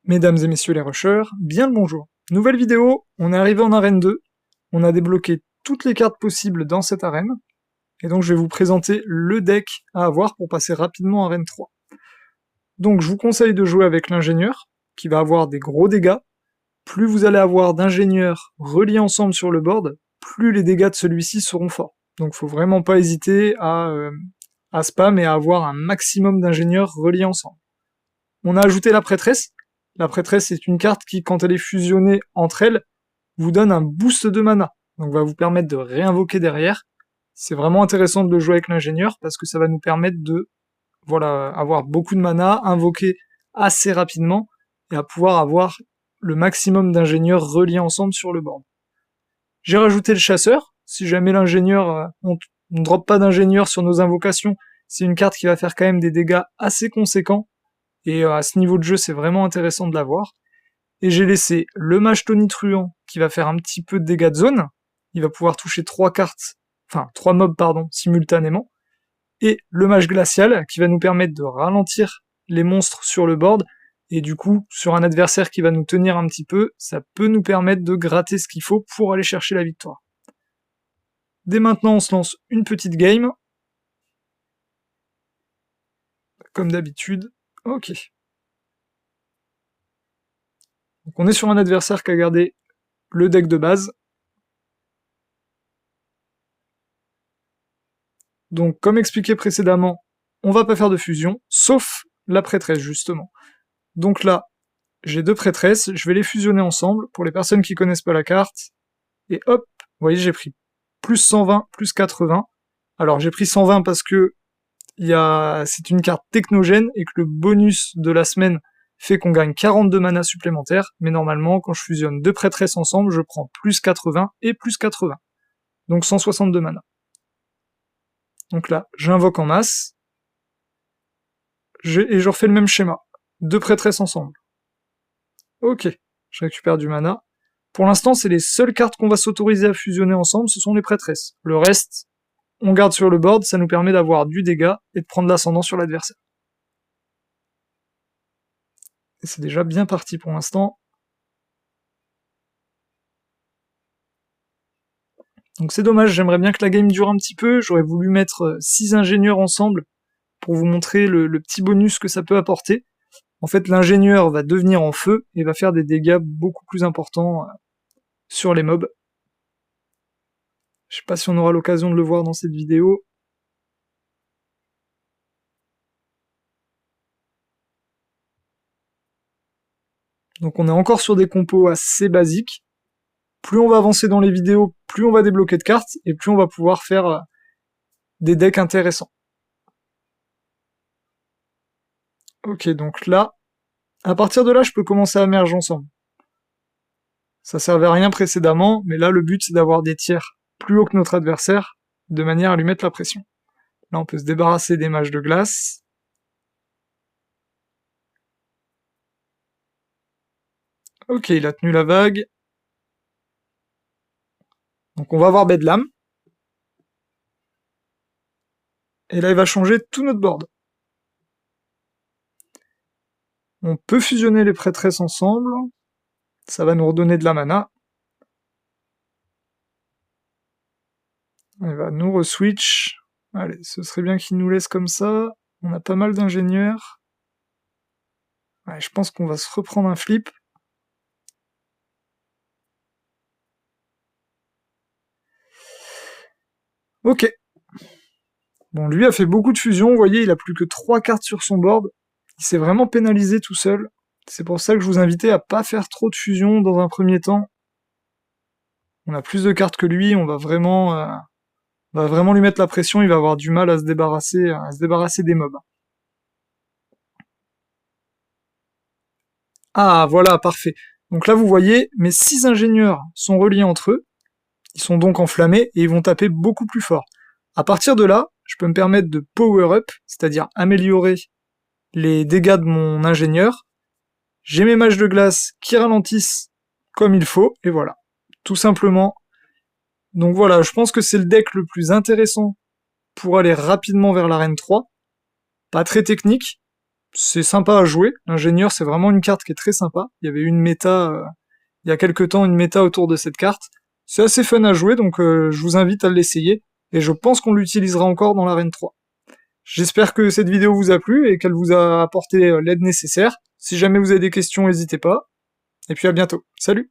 Mesdames et messieurs les rushers, bien le bonjour. Nouvelle vidéo, on est arrivé en arène 2, on a débloqué toutes les cartes possibles dans cette arène, et donc je vais vous présenter le deck à avoir pour passer rapidement en arène 3. Donc je vous conseille de jouer avec l'ingénieur, qui va avoir des gros dégâts. Plus vous allez avoir d'ingénieurs reliés ensemble sur le board, plus les dégâts de celui-ci seront forts. Donc faut vraiment pas hésiter à spam et à avoir un maximum d'ingénieurs reliés ensemble. On a ajouté la prêtresse. La prêtresse est une carte qui, quand elle est fusionnée entre elles, vous donne un boost de mana, donc va vous permettre de réinvoquer derrière. C'est vraiment intéressant de le jouer avec l'ingénieur, parce que ça va nous permettre de avoir beaucoup de mana, invoquer assez rapidement, et à pouvoir avoir le maximum d'ingénieurs reliés ensemble sur le board. J'ai rajouté le chasseur, si jamais l'ingénieur, on ne drop pas d'ingénieur sur nos invocations, c'est une carte qui va faire quand même des dégâts assez conséquents, et à ce niveau de jeu, c'est vraiment intéressant de l'avoir. Et j'ai laissé le mage tonitruant, qui va faire un petit peu de dégâts de zone, il va pouvoir toucher 3 mobs, simultanément, et le mage glacial, qui va nous permettre de ralentir les monstres sur le board, et du coup, sur un adversaire qui va nous tenir un petit peu, ça peut nous permettre de gratter ce qu'il faut pour aller chercher la victoire. Dès maintenant, on se lance une petite game, comme d'habitude. Ok. Donc on est sur un adversaire qui a gardé le deck de base. Donc comme expliqué précédemment, on va pas faire de fusion, sauf la prêtresse justement. Donc là, j'ai deux prêtresses, je vais les fusionner ensemble, pour les personnes qui connaissent pas la carte, et hop, vous voyez j'ai pris plus 120, plus 80. Alors j'ai pris 120 parce que c'est une carte technogène, et que le bonus de la semaine fait qu'on gagne 42 mana supplémentaires, mais normalement, quand je fusionne deux prêtresses ensemble, je prends plus 80 et plus 80. Donc 162 mana. Donc là, j'invoque en masse, et je refais le même schéma. Deux prêtresses ensemble. Ok, je récupère du mana. Pour l'instant, c'est les seules cartes qu'on va s'autoriser à fusionner ensemble, ce sont les prêtresses. Le reste, on garde sur le board, ça nous permet d'avoir du dégât et de prendre l'ascendant sur l'adversaire. Et c'est déjà bien parti pour l'instant. Donc c'est dommage, j'aimerais bien que la game dure un petit peu, j'aurais voulu mettre 6 ingénieurs ensemble pour vous montrer le petit bonus que ça peut apporter. En fait, l'ingénieur va devenir en feu et va faire des dégâts beaucoup plus importants sur les mobs. Je sais pas si on aura l'occasion de le voir dans cette vidéo. Donc on est encore sur des compos assez basiques. Plus on va avancer dans les vidéos, plus on va débloquer de cartes, et plus on va pouvoir faire des decks intéressants. Ok, donc là, à partir de là, je peux commencer à merge ensemble. Ça servait à rien précédemment, mais là, le but, c'est d'avoir des tiers plus haut que notre adversaire, de manière à lui mettre la pression. Là, on peut se débarrasser des mages de glace. Ok, il a tenu la vague. Donc on va avoir Bedlam. Et là, il va changer tout notre board. On peut fusionner les prêtresses ensemble. Ça va nous redonner de la mana. Il va nous re-switch. Allez, ce serait bien qu'il nous laisse comme ça. On a pas mal d'ingénieurs. Ouais, je pense qu'on va se reprendre un flip. Ok. Bon, lui a fait beaucoup de fusions, vous voyez, il a plus que 3 cartes sur son board. Il s'est vraiment pénalisé tout seul. C'est pour ça que je vous invitais à pas faire trop de fusions dans un premier temps. On a plus de cartes que lui, on va vraiment lui mettre la pression, il va avoir du mal à se débarrasser des mobs. Ah, voilà, parfait. Donc là, vous voyez, mes 6 ingénieurs sont reliés entre eux, ils sont donc enflammés, et ils vont taper beaucoup plus fort. À partir de là, je peux me permettre de power up, c'est-à-dire améliorer les dégâts de mon ingénieur. J'ai mes mages de glace qui ralentissent comme il faut, et voilà. Tout simplement. Donc voilà, je pense que c'est le deck le plus intéressant pour aller rapidement vers l'arène 3. Pas très technique, c'est sympa à jouer, l'ingénieur c'est vraiment une carte qui est très sympa, il y avait une méta, il y a quelque temps, une méta autour de cette carte, c'est assez fun à jouer, donc je vous invite à l'essayer, et je pense qu'on l'utilisera encore dans l'arène 3. J'espère que cette vidéo vous a plu et qu'elle vous a apporté l'aide nécessaire. Si jamais vous avez des questions, n'hésitez pas. Et puis à bientôt. Salut!